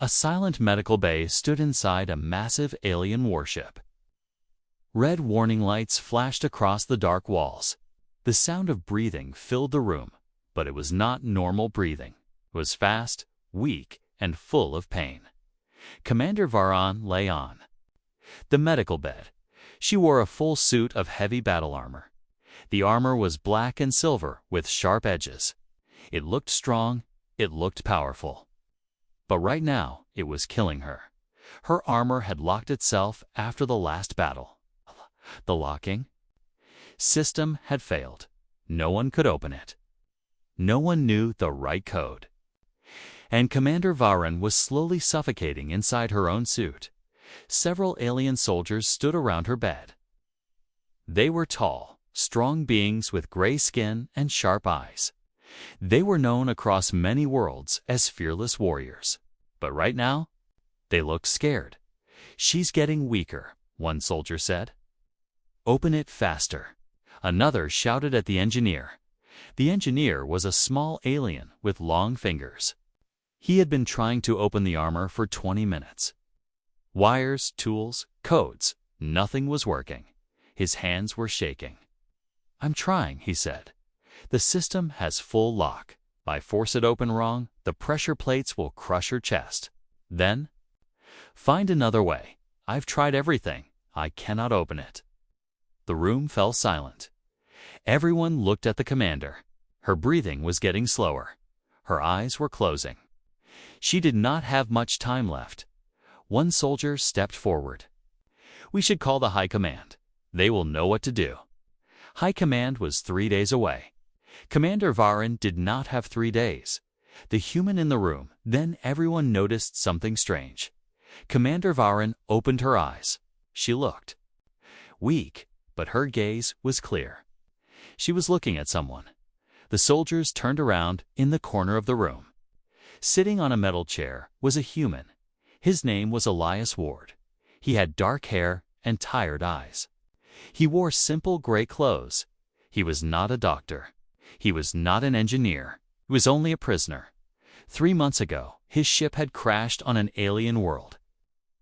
A silent medical bay stood inside a massive alien warship. Red warning lights flashed across the dark walls. The sound of breathing filled the room, but it was not normal breathing. It was fast, weak, and full of pain. Commander Varan lay on the medical bed. She wore a full suit of heavy battle armor. The armor was black and silver with sharp edges. It looked strong, it looked powerful. But right now, it was killing her. Her armor had locked itself after the last battle. The locking system had failed. No one could open it. No one knew the right code. And Commander Varan was slowly suffocating inside her own suit. Several alien soldiers stood around her bed. They were tall, strong beings with gray skin and sharp eyes. They were known across many worlds as fearless warriors. But right now, they looked scared. "She's getting weaker," one soldier said. "Open it faster," another shouted at the engineer. The engineer was a small alien with long fingers. He had been trying to open the armor for 20 minutes. Wires, tools, codes, nothing was working. His hands were shaking. "I'm trying," he said. "The system has full lock. If I force it open wrong, the pressure plates will crush her chest. Then, find another way. I've tried everything. I cannot open it." The room fell silent. Everyone looked at the commander. Her breathing was getting slower. Her eyes were closing. She did not have much time left. One soldier stepped forward. "We should call the High Command. They will know what to do." High Command was 3 days away. Commander Varan did not have 3 days. The human in the room, then everyone noticed something strange. Commander Varan opened her eyes. She looked weak, but her gaze was clear. She was looking at someone. The soldiers turned around in the corner of the room. Sitting on a metal chair was a human. His name was Elias Ward. He had dark hair and tired eyes. He wore simple gray clothes. He was not a doctor. He was not an engineer. He was only a prisoner. 3 months ago, his ship had crashed on an alien world.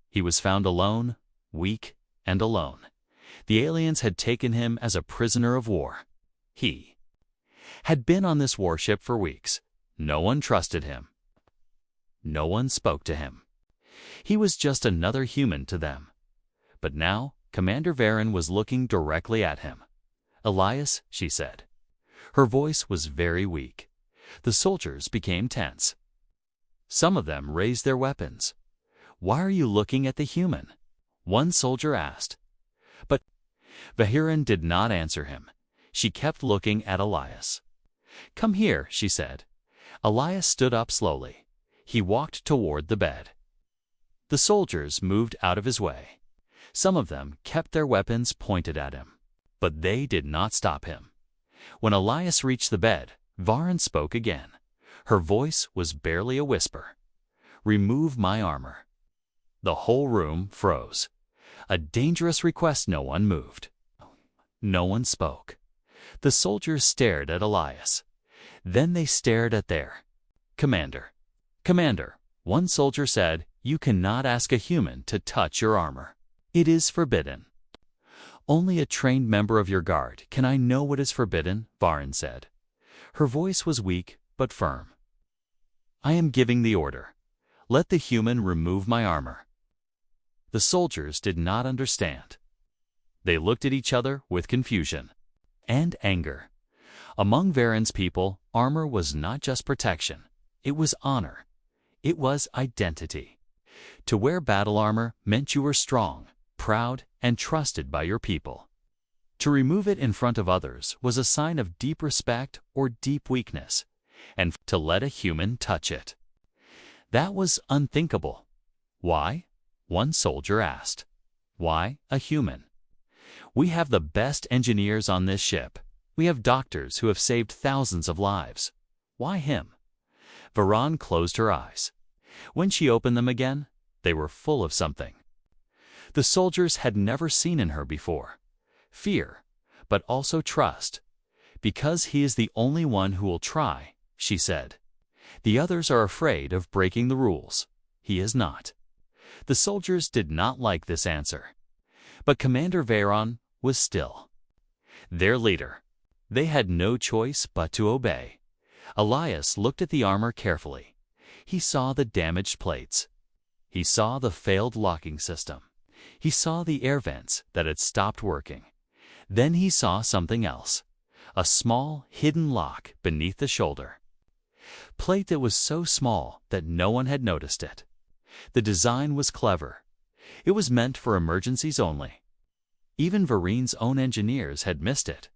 He was found alone, weak, and alone. The aliens had taken him as a prisoner of war. He had been on this warship for weeks. No one trusted him. No one spoke to him. He was just another human to them. But now, Commander Varan was looking directly at him. "Elias," she said. Her voice was very weak. The soldiers became tense. Some of them raised their weapons. "Why are you looking at the human?" one soldier asked. But Vahiran did not answer him. She kept looking at Elias. "Come here," she said. Elias stood up slowly. He walked toward the bed. The soldiers moved out of his way. Some of them kept their weapons pointed at him. But they did not stop him. When Elias reached the bed, Varan spoke again. Her voice was barely a whisper. "Remove my armor." The whole room froze. A dangerous request. No one moved. No one spoke. The soldiers stared at Elias. Then they stared at their commander. "Commander," one soldier said, "you cannot ask a human to touch your armor. It is forbidden." "Only a trained member of your guard can I know what is forbidden," Varan said. Her voice was weak but firm. "I am giving the order. Let the human remove my armor." The soldiers did not understand. They looked at each other with confusion and anger. Among Varan's people, armor was not just protection. It was honor. It was identity. To wear battle armor meant you were strong, proud, and trusted by your people. To remove it in front of others was a sign of deep respect or deep weakness, and to let a human touch it. That was unthinkable. "Why?" one soldier asked. "Why a human? We have the best engineers on this ship. We have doctors who have saved thousands of lives. Why him?" Varan closed her eyes. When she opened them again, they were full of something. The soldiers had never seen in her before. Fear, but also trust. "Because he is the only one who will try," she said. "The others are afraid of breaking the rules. he is not. The soldiers did not like this answer. But Commander Veyron was still their leader. They had no choice but to obey. Elias looked at the armor carefully. He saw the damaged plates. He saw the failed locking system. He saw the air vents that had stopped working. Then he saw something else. A small, hidden lock beneath the shoulder. Plate that was so small that no one had noticed it. The design was clever. It was meant for emergencies only. Even Varine's own engineers had missed it.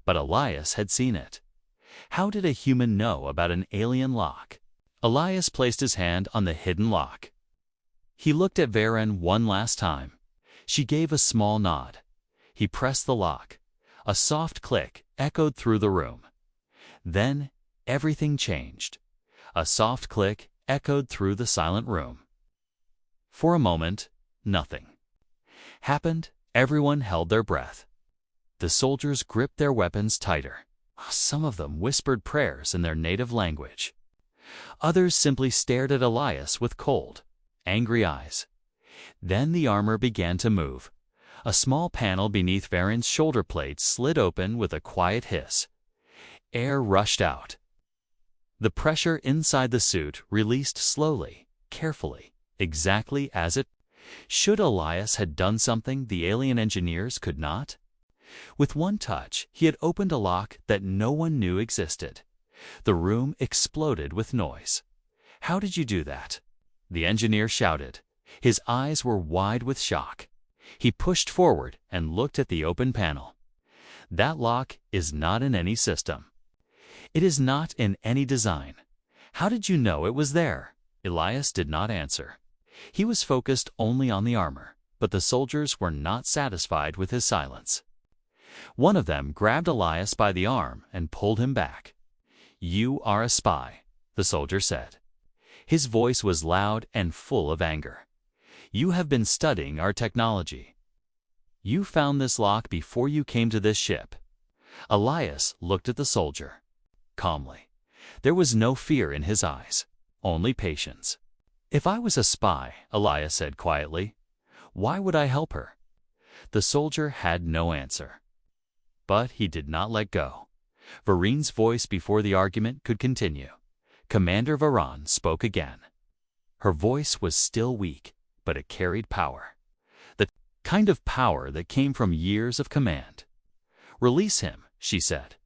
But Elias had seen it. How did a human know about an alien lock? Elias placed his hand on the hidden lock. He looked at Veyron one last time. She gave a small nod. He pressed the lock. A soft click echoed through the room. Then everything changed. A soft click echoed through the silent room. For a moment, nothing happened. Everyone held their breath. The soldiers gripped their weapons tighter. Some of them whispered prayers in their native language. Others simply stared at Elias with cold, angry eyes. Then the armor began to move. A small panel beneath Veyron's shoulder plate slid open with a quiet hiss. Air rushed out. The pressure inside the suit released slowly, carefully, exactly as it should. Elias had done something the alien engineers could not. With one touch, he had opened a lock that no one knew existed. The room exploded with noise. "How did you do that?" the engineer shouted. His eyes were wide with shock. He pushed forward and looked at the open panel. "That lock is not in any system. It is not in any design. How did you know it was there?" Elias did not answer. He was focused only on the armor, but the soldiers were not satisfied with his silence. One of them grabbed Elias by the arm and pulled him back. "You are a spy," the soldier said. His voice was loud and full of anger. "You have been studying our technology. You found this lock before you came to this ship." Elias looked at the soldier calmly. There was no fear in his eyes, only patience. "If I was a spy," Elias said quietly, "why would I help her?" The soldier had no answer. But he did not let go. Varine's voice before the argument could continue. Commander Veyron spoke again. Her voice was still weak, but it carried power. The kind of power that came from years of command. "Release him," she said.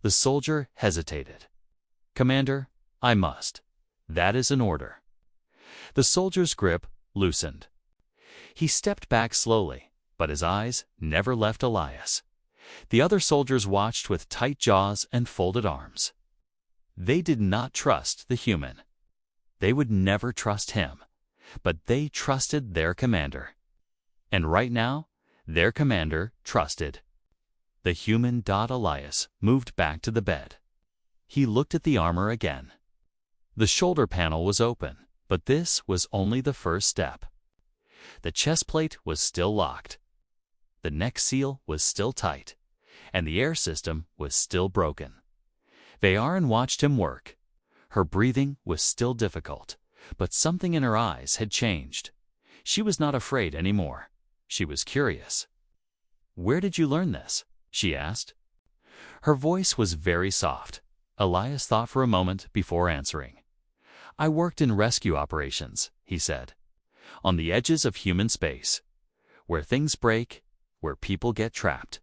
The soldier hesitated. "Commander, I must. That is an order." The soldier's grip loosened. He stepped back slowly, but his eyes never left Elias. The other soldiers watched with tight jaws and folded arms. They did not trust the human. They would never trust him, but they trusted their commander. And right now, their commander trusted. The human. Elias moved back to the bed. He looked at the armor again. The shoulder panel was open, but this was only the first step. The chest plate was still locked. The neck seal was still tight, and the air system was still broken. Veyron watched him work. Her breathing was still difficult, but something in her eyes had changed. She was not afraid anymore. She was curious. "Where did you learn this?" she asked. Her voice was very soft. Elias thought for a moment before answering. "I worked in rescue operations," he said, "on the edges of human space, where things break, where people get trapped.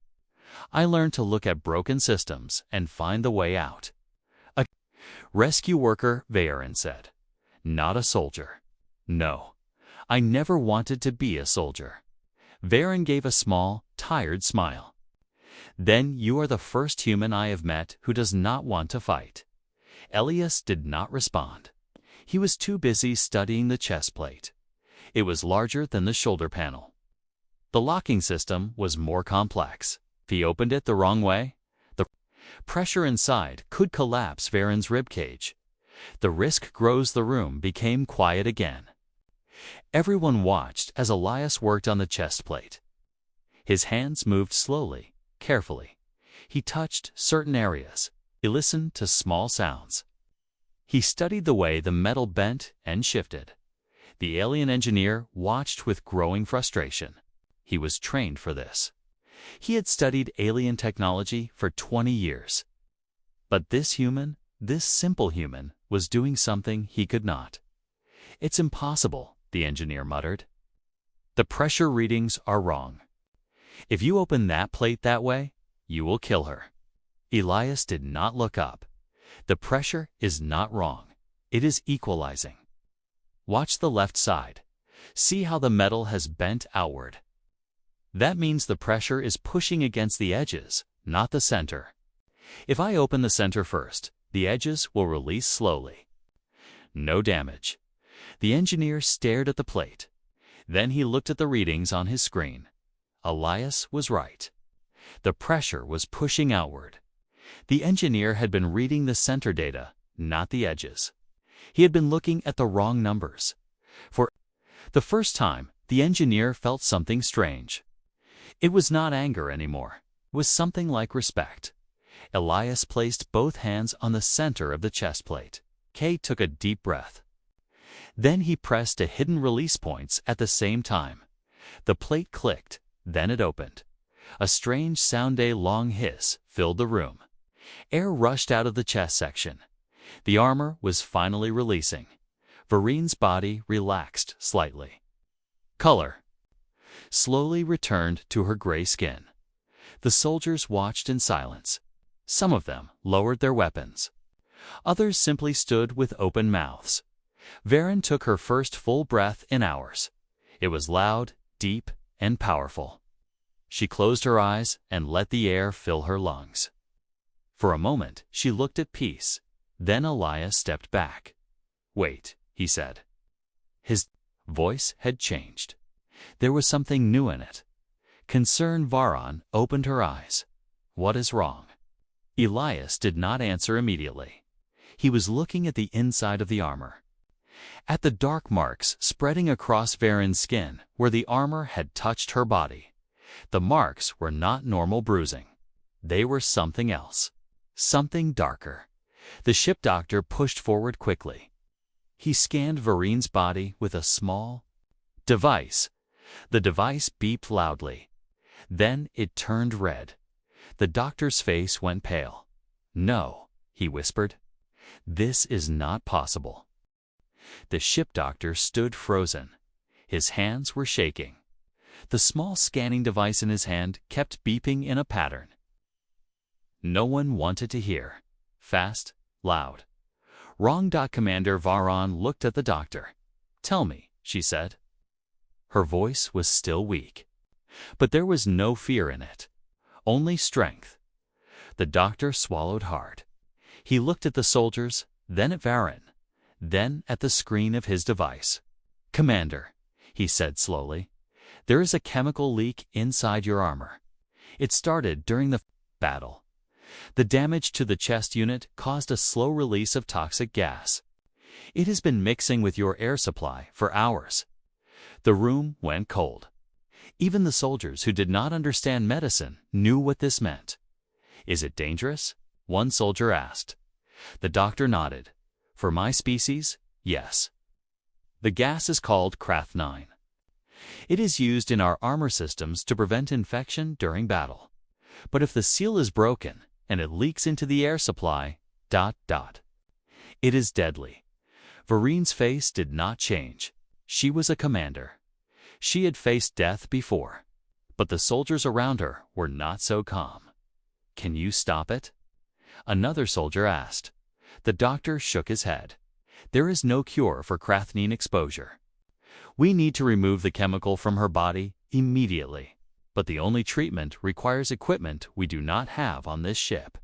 I learned to look at broken systems and find the way out." "A rescue worker," Veyron said, "not a soldier." "No, I never wanted to be a soldier." Veyron gave a small, tired smile. "Then you are the first human I have met who does not want to fight." Elias did not respond. He was too busy studying the chest plate. It was larger than the shoulder panel. The locking system was more complex. If he opened it the wrong way, the pressure inside could collapse Veyron's ribcage. The risk grows. The room became quiet again. Everyone watched as Elias worked on the chest plate. His hands moved slowly, carefully. He touched certain areas. He listened to small sounds. He studied the way the metal bent and shifted. The alien engineer watched with growing frustration. He was trained for this. He had studied alien technology for 20 years. But this human, this simple human, was doing something he could not. "It's impossible," the engineer muttered. "The pressure readings are wrong. If you open that plate that way, you will kill her." Elias did not look up. "The pressure is not wrong. It is equalizing. Watch the left side. See how the metal has bent outward. That means the pressure is pushing against the edges, not the center. If I open the center first, the edges will release slowly. No damage." The engineer stared at the plate. Then he looked at the readings on his screen. Elias was right. The pressure was pushing outward. The engineer had been reading the center data, not the edges. He had been looking at the wrong numbers. For the first time, the engineer felt something strange. It was not anger anymore. It was something like respect. Elias placed both hands on the center of the chest plate. Kay took a deep breath. Then he pressed to hidden release points at the same time. The plate clicked, then it opened. A strange sound-day-long hiss filled the room. Air rushed out of the chest section. The armor was finally releasing. Varine's body relaxed slightly. Color slowly returned to her gray skin. The soldiers watched in silence. Some of them lowered their weapons. Others simply stood with open mouths. Varen took her first full breath in hours. It was loud, deep, and powerful. She closed her eyes and let the air fill her lungs. For a moment, she looked at peace. Then Elias stepped back. "Wait," he said. His voice had changed. There was something new in it. Concerned Varan opened her eyes. "What is wrong?" Elias did not answer immediately. He was looking at the inside of the armor. At the dark marks spreading across Varen's skin where the armor had touched her body. The marks were not normal bruising. They were something else. Something darker. The ship doctor pushed forward quickly. He scanned Varine's body with a small device. The device beeped loudly. Then it turned red. The doctor's face went pale. "No," he whispered. "This is not possible." The ship doctor stood frozen. His hands were shaking. The small scanning device in his hand kept beeping in a pattern. No one wanted to hear. Fast, loud. Wrong. Commander Varan looked at the doctor. "Tell me," she said. Her voice was still weak. But there was no fear in it. Only strength. The doctor swallowed hard. He looked at the soldiers, then at Varen, then at the screen of his device. "Commander," he said slowly, "there is a chemical leak inside your armor. It started during the battle. The damage to the chest unit caused a slow release of toxic gas. It has been mixing with your air supply for hours." The room went cold. Even the soldiers who did not understand medicine knew what this meant. "Is it dangerous?" one soldier asked. The doctor nodded. "For my species, yes. The gas is called Krath-9. It is used in our armor systems to prevent infection during battle. But if the seal is broken and it leaks into the air supply, ... it is deadly." Varine's face did not change. She was a commander. She had faced death before. But the soldiers around her were not so calm. "Can you stop it?" another soldier asked. The doctor shook his head. "There is no cure for Krath-9 exposure. We need to remove the chemical from her body immediately. But the only treatment requires equipment we do not have on this ship.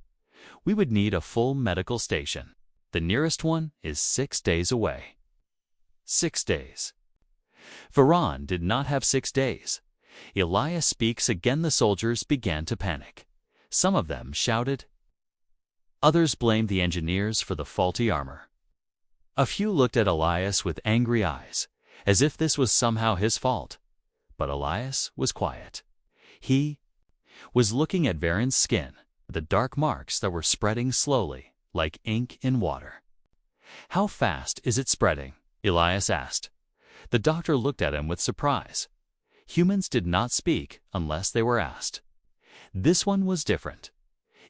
We would need a full medical station. The nearest one is 6 days away." 6 days. Varan did not have 6 days. Elias speaks again. The soldiers began to panic. Some of them shouted. Others blamed the engineers for the faulty armor. A few looked at Elias with angry eyes, as if this was somehow his fault. But Elias was quiet. He was looking at Varen's skin, the dark marks that were spreading slowly, like ink in water. "How fast is it spreading?" Elias asked. The doctor looked at him with surprise. Humans did not speak unless they were asked. This one was different.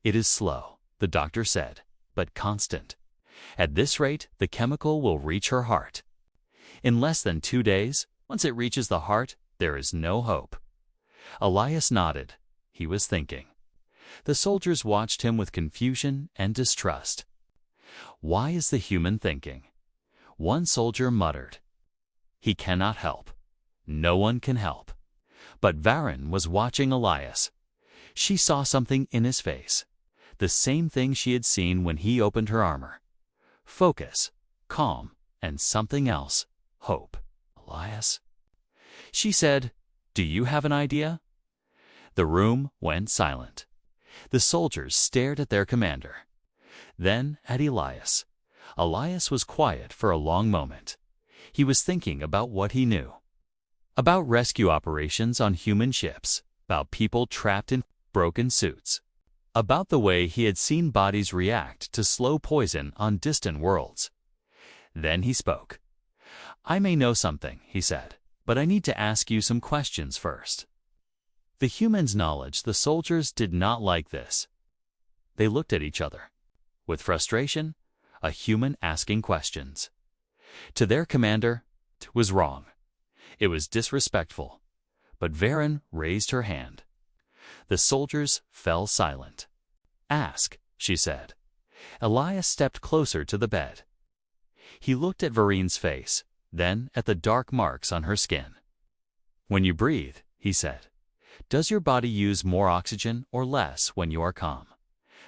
It is slow, the doctor said, but constant. At this rate, the chemical will reach her heart. In less than 2 days, once it reaches the heart, there is no hope. Elias nodded. He was thinking. The soldiers watched him with confusion and distrust. Why is the human thinking? One soldier muttered. He cannot help. No one can help. But Varen was watching Elias. She saw something in his face. The same thing she had seen when he opened her armor. Focus, calm, and something else. Hope. Elias? She said, "Do you have an idea?" The room went silent. The soldiers stared at their commander. Then at Elias. Elias was quiet for a long moment. He was thinking about what he knew. About rescue operations on human ships, about people trapped in broken suits, about the way he had seen bodies react to slow poison on distant worlds. Then he spoke. "I may know something," he said, "but I need to ask you some questions first." The humans' knowledge, the soldiers did not like this. They looked at each other. With frustration, a human asking questions. To their commander, it was wrong. It was disrespectful. But Varen raised her hand. The soldiers fell silent. "Ask," she said. Elias stepped closer to the bed. He looked at Varen's face, then at the dark marks on her skin. "When you breathe," he said, "does your body use more oxygen or less when you are calm?"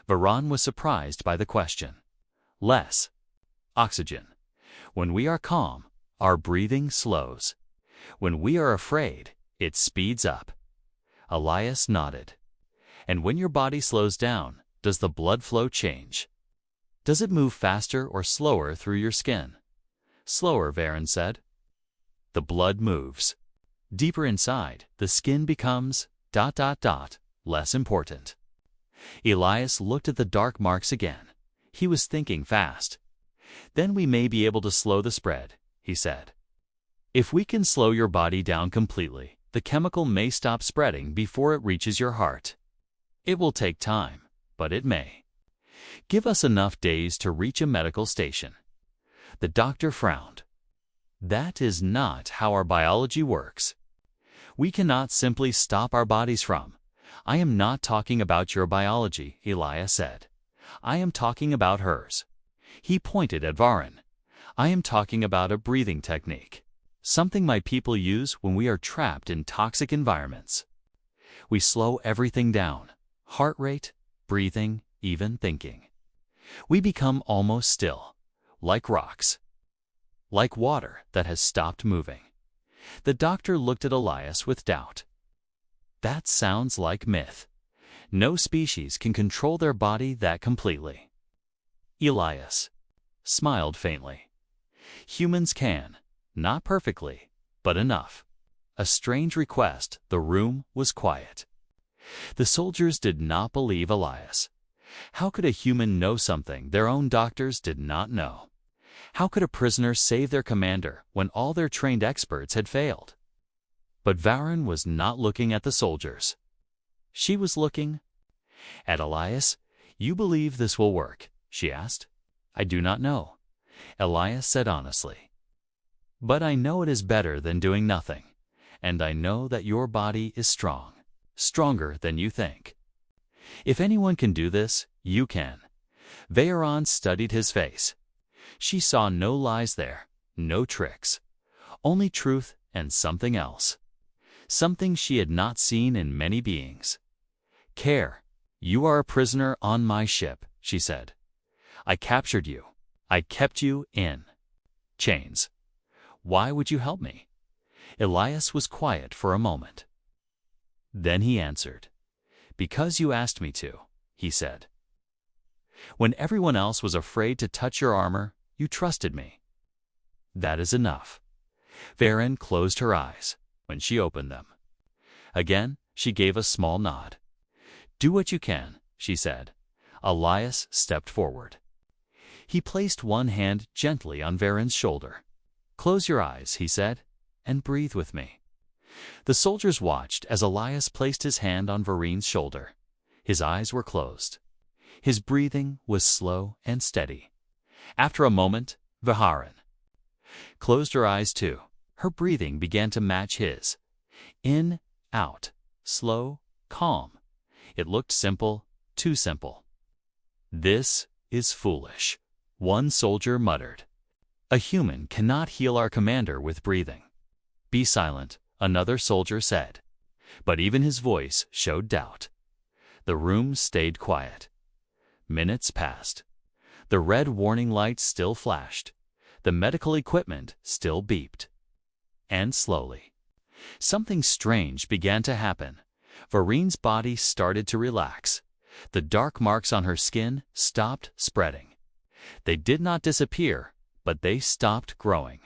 Varen was surprised by the question. "Less. Oxygen. When we are calm, our breathing slows. When we are afraid, it speeds up." Elias nodded. "And when your body slows down, does the blood flow change? Does it move faster or slower through your skin?" "Slower," Varen said. "The blood moves. Deeper inside, the skin becomes ... less important." Elias looked at the dark marks again. He was thinking fast. "Then we may be able to slow the spread," he said. "If we can slow your body down completely, the chemical may stop spreading before it reaches your heart. It will take time, but it may. Give us enough days to reach a medical station." The doctor frowned. "That is not how our biology works. We cannot simply stop our bodies from." "I am not talking about your biology," Elias said. "I am talking about hers." He pointed at Varen. "I am talking about a breathing technique. Something my people use when we are trapped in toxic environments. We slow everything down. Heart rate, breathing, even thinking. We become almost still, like rocks. Like water that has stopped moving." The doctor looked at Elias with doubt. "That sounds like myth. No species can control their body that completely." Elias smiled faintly. "Humans can, not perfectly, but enough." A strange request. The room was quiet. The soldiers did not believe Elias. How could a human know something their own doctors did not know? How could a prisoner save their commander when all their trained experts had failed? But Varen was not looking at the soldiers. She was looking at Elias. "You believe this will work?" she asked. "I do not know," Elias said honestly. "But I know it is better than doing nothing, and I know that your body is strong, stronger than you think. If anyone can do this, you can." Varen studied his face. She saw no lies there, no tricks, only truth and something else. Something she had not seen in many beings. "Care, you are a prisoner on my ship," she said. "I captured you. I kept you in chains. Why would you help me?" Elias was quiet for a moment. Then he answered. "Because you asked me to," he said. "When everyone else was afraid to touch your armor, you trusted me. That is enough." Varen closed her eyes when she opened them. Again, she gave a small nod. "Do what you can," she said. Elias stepped forward. He placed one hand gently on Varen's shoulder. "Close your eyes," he said. and breathe with me." The soldiers watched as Elias placed his hand on Varine's shoulder. His eyes were closed. His breathing was slow and steady. After a moment, Vaharin closed her eyes too. Her breathing began to match his. In, out, slow, calm. It looked simple, too simple. "This is foolish," one soldier muttered. "A human cannot heal our commander with breathing." "Be silent," another soldier said. But even his voice showed doubt. The room stayed quiet. Minutes passed. The red warning lights still flashed. The medical equipment still beeped. And slowly, something strange began to happen. Varine's body started to relax. The dark marks on her skin stopped spreading. They did not disappear, but they stopped growing.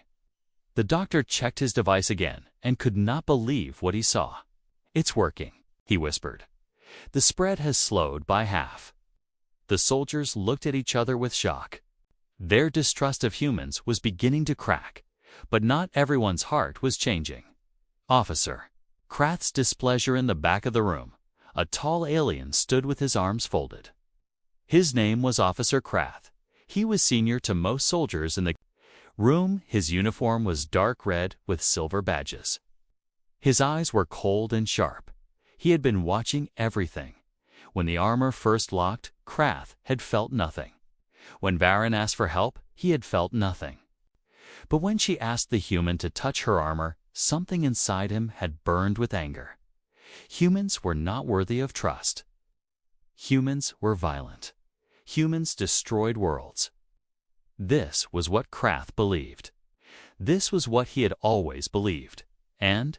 The doctor checked his device again and could not believe what he saw. "It's working," he whispered. "The spread has slowed by half." The soldiers looked at each other with shock. Their distrust of humans was beginning to crack, but not everyone's heart was changing. "Officer." Krath's displeasure in the back of the room. A tall alien stood with his arms folded. His name was Officer Krath. He was senior to most soldiers in the room. His uniform was dark red with silver badges. His eyes were cold and sharp. He had been watching everything. When the armor first locked, Krath had felt nothing. When Varin asked for help, he had felt nothing. But when she asked the human to touch her armor, something inside him had burned with anger. Humans were not worthy of trust. Humans were violent. Humans destroyed worlds. This was what Krath believed. This was what he had always believed. And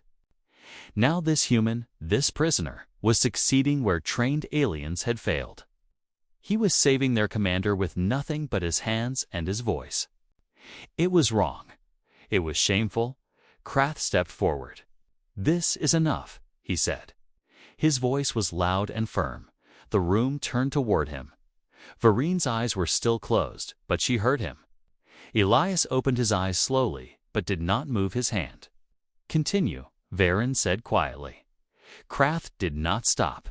now this human, this prisoner, was succeeding where trained aliens had failed. He was saving their commander with nothing but his hands and his voice. It was wrong. It was shameful. Krath stepped forward. "This is enough," he said. His voice was loud and firm. The room turned toward him. Varine's eyes were still closed, but she heard him. Elias opened his eyes slowly, but did not move his hand. "Continue," Varin said quietly. Krath did not stop.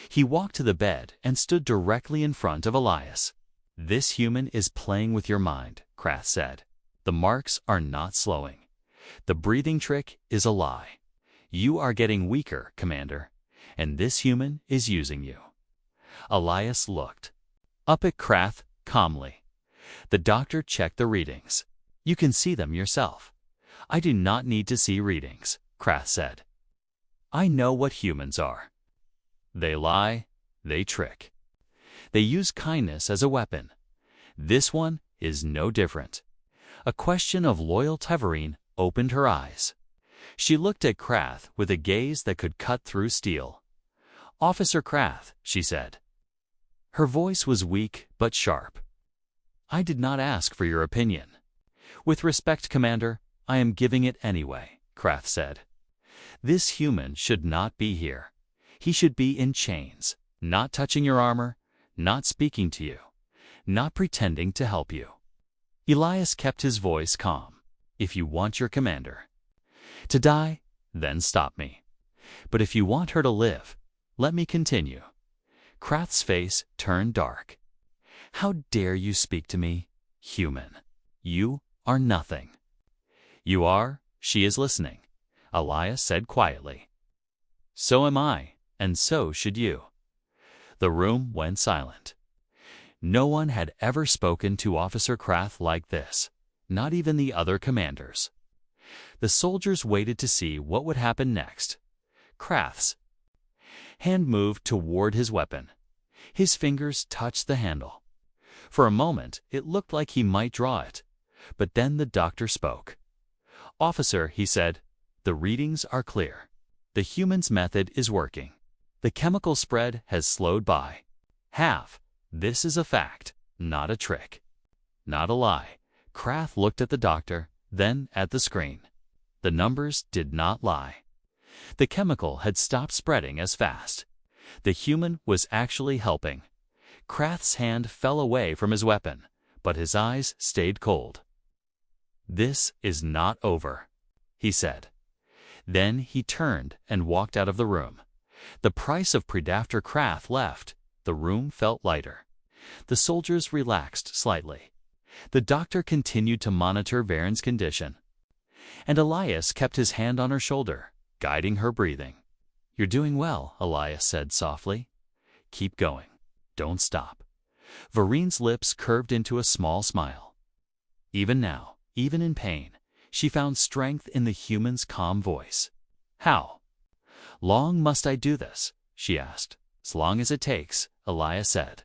He walked to the bed and stood directly in front of Elias. "This human is playing with your mind," Krath said. "The marks are not slowing. The breathing trick is a lie. You are getting weaker, Commander, and this human is using you." Elias looked up at Krath calmly. The doctor checked the readings. "You can see them yourself." "I do not need to see readings," Krath said. "I know what humans are. They lie, they trick. They use kindness as a weapon. This one is no different." A question of loyal Teverine opened her eyes. She looked at Krath with a gaze that could cut through steel. "Officer Krath," she said. Her voice was weak but sharp. "I did not ask for your opinion." "With respect, Commander, I am giving it anyway," Krath said. "This human should not be here. He should be in chains, not touching your armor, not speaking to you, not pretending to help you." Elias kept his voice calm. "If you want your commander to die, then stop me. But if you want her to live, let me continue." Krath's face turned dark. "How dare you speak to me, human? You are nothing." "You are, she is listening," Elias said quietly. "So am I, and so should you." The room went silent. No one had ever spoken to Officer Krath like this, not even the other commanders. The soldiers waited to see what would happen next. Krath's hand moved toward his weapon. His fingers touched the handle. For a moment, it looked like he might draw it, but then the doctor spoke. "Officer," he said, "the readings are clear. The human's method is working. The chemical spread has slowed by half. This is a fact, not a trick, not a lie." Krath looked at the doctor, then at the screen. The numbers did not lie. The chemical had stopped spreading as fast. The human was actually helping. Krath's hand fell away from his weapon, but his eyes stayed cold. "This is not over." he said. Then he turned and walked out of the room. The price of Predafter Krath left. The room felt lighter. The soldiers relaxed slightly. The doctor continued to monitor Varen's condition. And Elias kept his hand on her shoulder, guiding her breathing. "You're doing well," Elias said softly. "Keep going. Don't stop." Varen's lips curved into a small smile. Even now, even in pain, she found strength in the human's calm voice. "How long must I do this?" she asked. "As long as it takes," Elias said.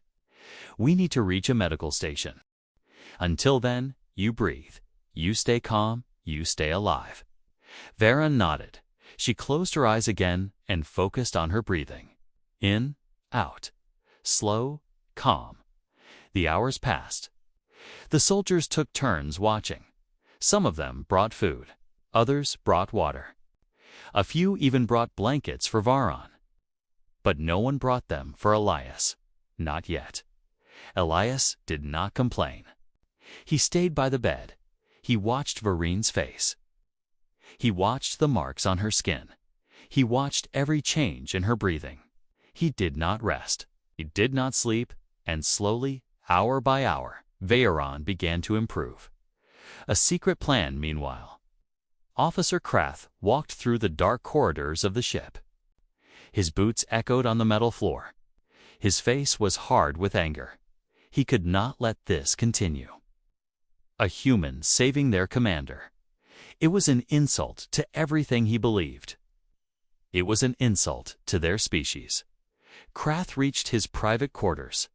"We need to reach a medical station. Until then, you breathe. You stay calm. You stay alive." Varen nodded. She closed her eyes again and focused on her breathing. In, out. Slow, calm. The hours passed. The soldiers took turns watching. Some of them brought food. Others brought water. A few even brought blankets for Varan. But no one brought them for Elias. Not yet. Elias did not complain. He stayed by the bed. He watched Varen's face. He watched the marks on her skin. He watched every change in her breathing. He did not rest. He did not sleep, and slowly, hour by hour, Varan began to improve. A secret plan, meanwhile. Officer Krath walked through the dark corridors of the ship. His boots echoed on the metal floor. His face was hard with anger. He could not let this continue. A human saving their commander. It was an insult to everything he believed. It was an insult to their species. Krath reached his private quarters.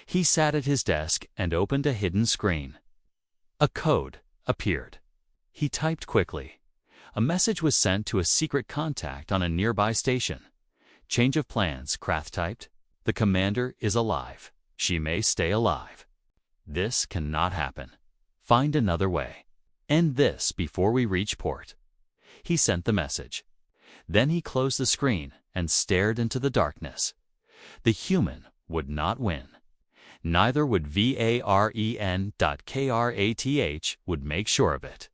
He sat at his desk and opened a hidden screen. A code appeared. He typed quickly. A message was sent to a secret contact on a nearby station. "Change of plans," Krath typed. "The commander is alive. She may stay alive. This cannot happen. Find another way. End this before we reach port." He sent the message. Then he closed the screen and stared into the darkness. The human would not win. Neither would Varen.Krath would make sure of it.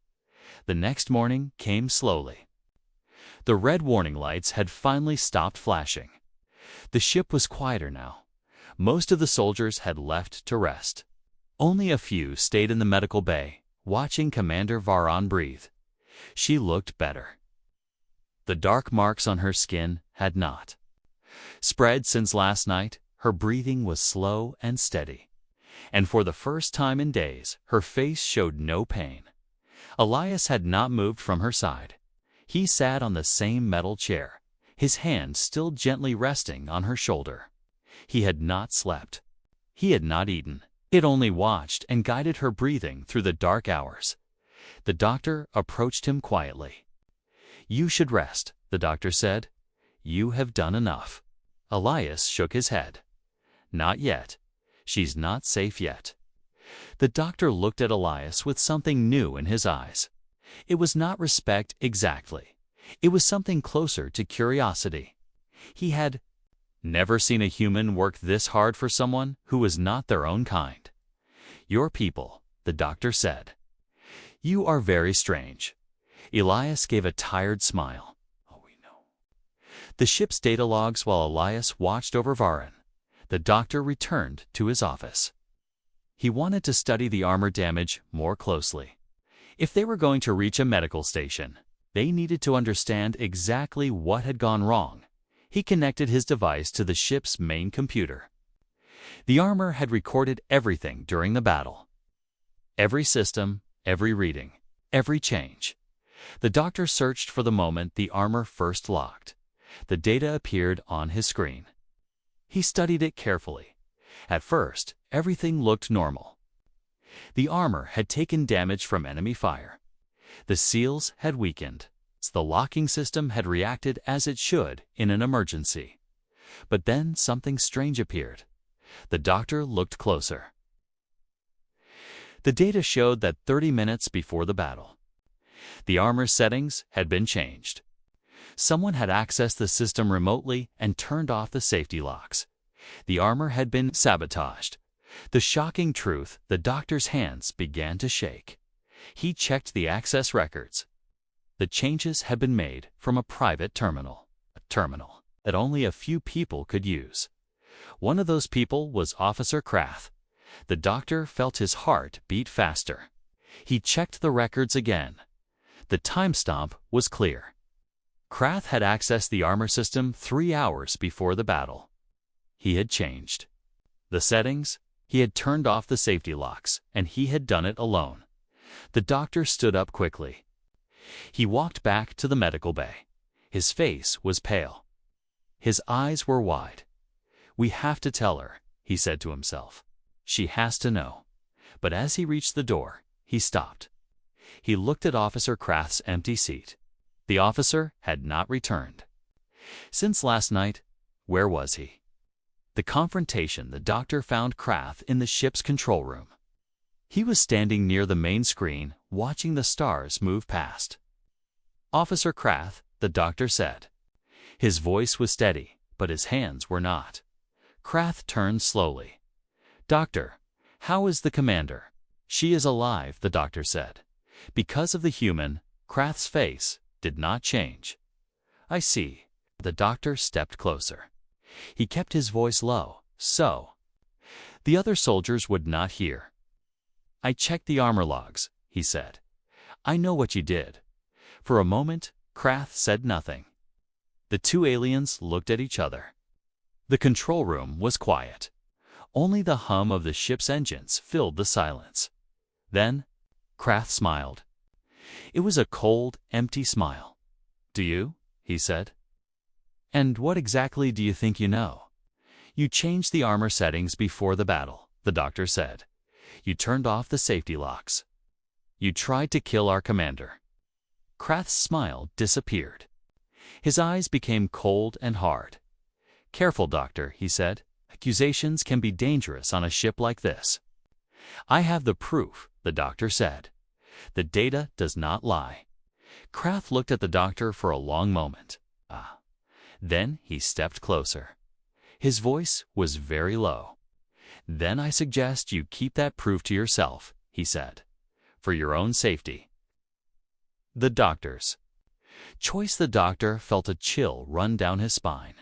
The next morning came slowly. The red warning lights had finally stopped flashing. The ship was quieter now. Most of the soldiers had left to rest. Only a few stayed in the medical bay, watching Commander Varan breathe. She looked better. The dark marks on her skin had not spread since last night. Her breathing was slow and steady. And for the first time in days, her face showed no pain. Elias had not moved from her side. He sat on the same metal chair, his hand still gently resting on her shoulder. He had not slept. He had not eaten. He had only watched and guided her breathing through the dark hours. The doctor approached him quietly. "You should rest," the doctor said. "You have done enough." Elias shook his head. "Not yet. She's not safe yet." The doctor looked at Elias with something new in his eyes. It was not respect exactly. It was something closer to curiosity. He had never seen a human work this hard for someone who was not their own kind. "Your people," the doctor said. "You are very strange." Elias gave a tired smile. "Oh, we know." The ship's data logs while Elias watched over Varan. The doctor returned to his office. He wanted to study the armor damage more closely. If they were going to reach a medical station, they needed to understand exactly what had gone wrong. He connected his device to the ship's main computer. The armor had recorded everything during the battle. Every system, every reading, every change. The doctor searched for the moment the armor first locked. The data appeared on his screen. He studied it carefully. At first, everything looked normal. The armor had taken damage from enemy fire. The seals had weakened. The locking system had reacted as it should in an emergency. But then something strange appeared. The doctor looked closer. The data showed that 30 minutes before the battle, the armor settings had been changed. Someone had accessed the system remotely and turned off the safety locks. The armor had been sabotaged. The shocking truth, the doctor's hands began to shake. He checked the access records. The changes had been made from a private terminal, a terminal that only a few people could use. One of those people was Officer Krath. The doctor felt his heart beat faster. He checked the records again. The timestamp was clear. Krath had accessed the armor system 3 hours before the battle. He had changed the settings, he had turned off the safety locks, and he had done it alone. The doctor stood up quickly. He walked back to the medical bay. His face was pale. His eyes were wide. "We have to tell her," he said to himself. "She has to know." But as he reached the door, he stopped. He looked at Officer Krath's empty seat. The officer had not returned. Since last night, where was he? The confrontation, the doctor found Krath in the ship's control room. He was standing near the main screen, watching the stars move past. "Officer Krath," the doctor said. His voice was steady, but his hands were not. Krath turned slowly. "Doctor, how is the commander?" "She is alive," the doctor said. Because of the human, Krath's face did not change. "I see." The doctor stepped closer. He kept his voice low, so the other soldiers would not hear. "I checked the armor logs," he said. "I know what you did." For a moment, Krath said nothing. The two aliens looked at each other. The control room was quiet. Only the hum of the ship's engines filled the silence. Then, Krath smiled. It was a cold, empty smile. "Do you?" he said. "And what exactly do you think you know?" "You changed the armor settings before the battle," the doctor said. "You turned off the safety locks. You tried to kill our commander." Krath's smile disappeared. His eyes became cold and hard. "Careful, doctor," he said. "Accusations can be dangerous on a ship like this." "I have the proof," the doctor said. "The data does not lie." Krath looked at the doctor for a long moment. Then he stepped closer. His voice was very low. "Then I suggest you keep that proof to yourself," he said, "for your own safety." The doctor's choice. The doctor felt a chill run down his spine.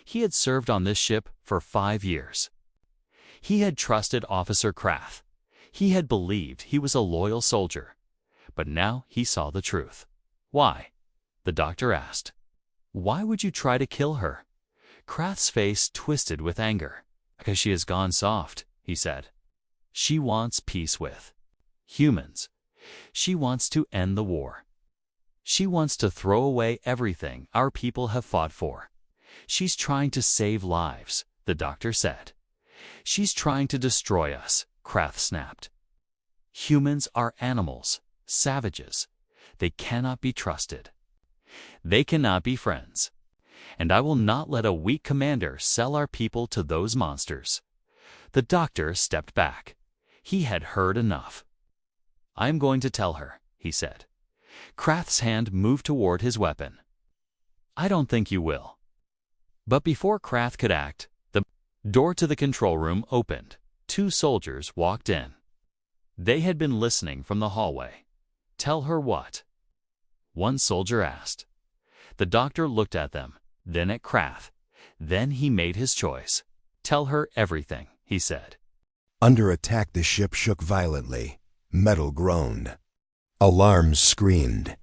He had served on this ship for 5 years. He had trusted Officer Krath. He had believed he was a loyal soldier. But now he saw the truth. "Why?" the doctor asked. "Why would you try to kill her?" Krath's face twisted with anger. "Because she has gone soft," he said. "She wants peace with humans. She wants to end the war. She wants to throw away everything our people have fought for. She's trying to save lives," the doctor said. "She's trying to destroy us," Krath snapped. "Humans are animals, savages. They cannot be trusted. They cannot be friends. And I will not let a weak commander sell our people to those monsters." The doctor stepped back. He had heard enough. "I am going to tell her," he said. Krath's hand moved toward his weapon. "I don't think you will." But before Krath could act, the door to the control room opened. 2 soldiers walked in. They had been listening from the hallway. "Tell her what?" one soldier asked. The doctor looked at them, then at Krath. Then he made his choice. "Tell her everything," he said. Under attack, the ship shook violently. Metal groaned. Alarms screamed.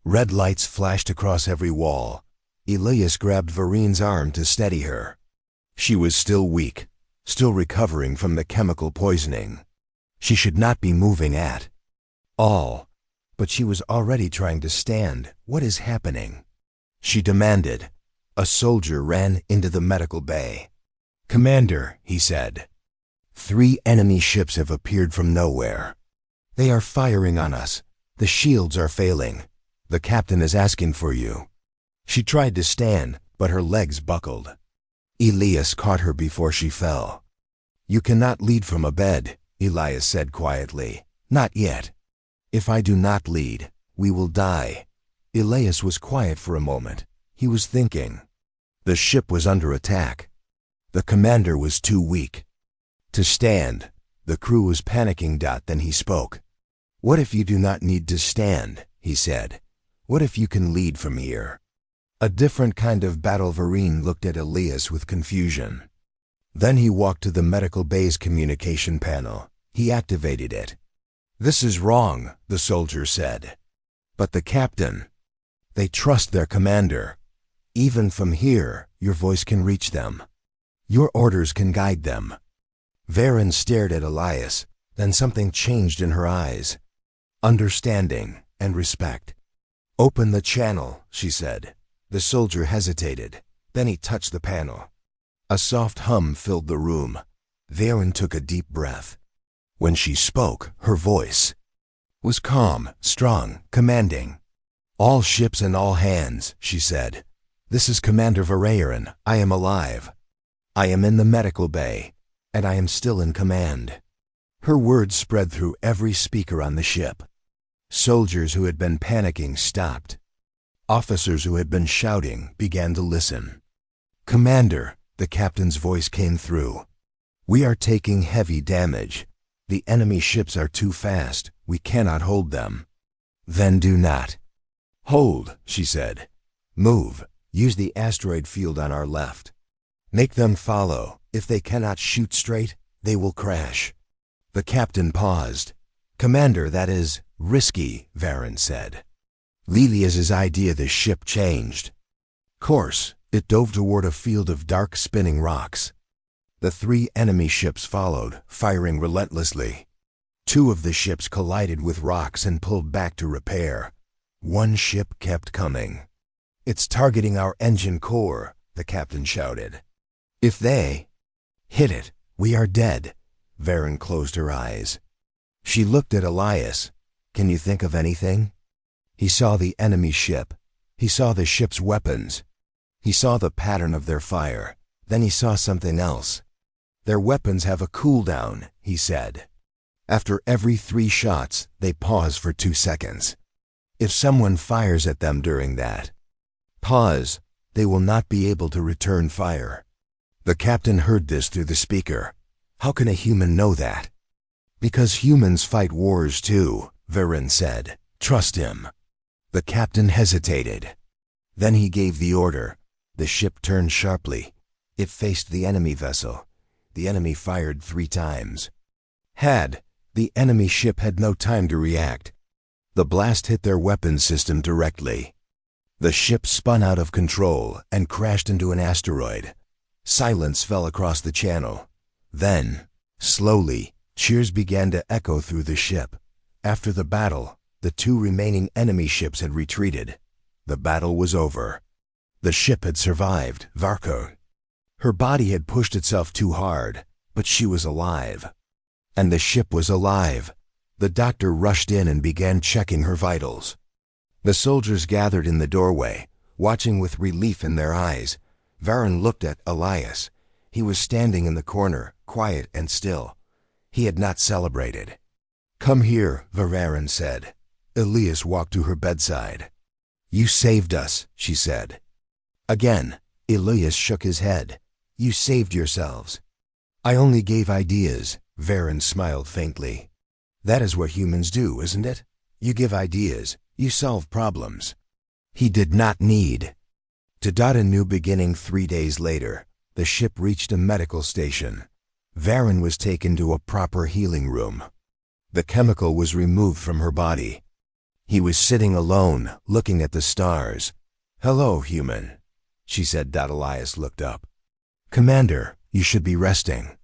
Red lights flashed across every wall. Elias grabbed Varine's arm to steady her. She was still weak, still recovering from the chemical poisoning. She should not be moving at all. But she was already trying to stand. "What is happening?" she demanded. A soldier ran into the medical bay. "Commander," he said, 3 enemy ships have appeared from nowhere. They are firing on us. The shields are failing. The captain is asking for you." She tried to stand, but her legs buckled. Elias caught her before she fell. "You cannot lead from a bed," Elias said quietly. "Not yet. If I do not lead, we will die." Elias was quiet for a moment. He was thinking. The ship was under attack. The commander was too weak to stand. The crew was panicking. Then he spoke. "What if you do not need to stand?" he said. What if you can lead from here? A different kind of battle. Vareen looked at Elias with confusion. Then he walked to the medical bay's communication panel. He activated it. This is wrong, the soldier said. But the captain. They trust their commander. Even from here, your voice can reach them. Your orders can guide them. Varen stared at Elias, then something changed in her eyes. Understanding and respect. Open the channel, she said. The soldier hesitated. Then he touched the panel. A soft hum filled the room. Varen took a deep breath. When she spoke, her voice was calm, strong, commanding. All ships and all hands, she said. This is Commander Varen. I am alive. I am in the medical bay, and I am still in command. Her words spread through every speaker on the ship. Soldiers who had been panicking stopped. Officers who had been shouting began to listen. Commander, the captain's voice came through. We are taking heavy damage. The enemy ships are too fast. We cannot hold them. Then do not. Hold, she said. Move. Use the asteroid field on our left. Make them follow. If they cannot shoot straight, they will crash. The captain paused. Commander, that is risky, Varen said. Lilias's idea the ship changed. Course, it dove toward a field of dark spinning rocks. The 3 enemy ships followed, firing relentlessly. 2 of the ships collided with rocks and pulled back to repair. 1 ship kept coming. It's targeting our engine core, the captain shouted. If they hit it, we are dead. Varen closed her eyes. She looked at Elias. Can you think of anything? He saw the enemy ship. He saw the ship's weapons. He saw the pattern of their fire. Then he saw something else. Their weapons have a cooldown, he said. After every 3 shots, they pause for 2 seconds. If someone fires at them during that pause, they will not be able to return fire. The captain heard this through the speaker. How can a human know that? Because humans fight wars too, Varen said. Trust him. The captain hesitated. Then he gave the order. The ship turned sharply. It faced the enemy vessel. The enemy fired 3 times. The enemy ship had no time to react. The blast hit their weapons system directly. The ship spun out of control and crashed into an asteroid. Silence fell across the channel. Then, slowly, cheers began to echo through the ship. After the battle, the 2 remaining enemy ships had retreated. The battle was over. The ship had survived, Varko. Her body had pushed itself too hard, but she was alive. And the ship was alive. The doctor rushed in and began checking her vitals. The soldiers gathered in the doorway, watching with relief in their eyes. Varen looked at Elias. He was standing in the corner, quiet and still. He had not celebrated. Come here, Varen said. Elias walked to her bedside. You saved us, she said. Again, Elias shook his head. You saved yourselves. I only gave ideas, Varen smiled faintly. That is what humans do, isn't it? You give ideas, you solve problems. He did not need to dot a new beginning. 3 days later, the ship reached a medical station. Varen was taken to a proper healing room. The chemical was removed from her body. He was sitting alone, looking at the stars. Hello, human, she said. Elias looked up. Commander, you should be resting,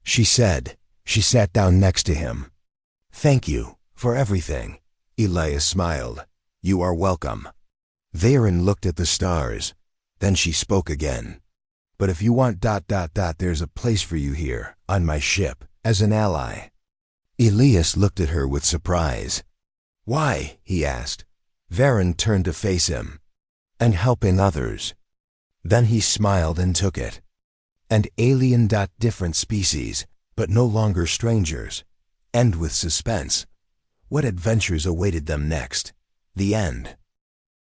she said. She sat down next to him. Thank you for everything. Elias smiled. You are welcome. Varen looked at the stars. Then she spoke again. But if you want ... there's a place for you here, on my ship, as an ally. Elias looked at her with surprise. Why? He asked. Varen turned to face him. And helping others. Then he smiled and took it. And alien ... different species, but no longer strangers. End with suspense. What adventures awaited them next? The end.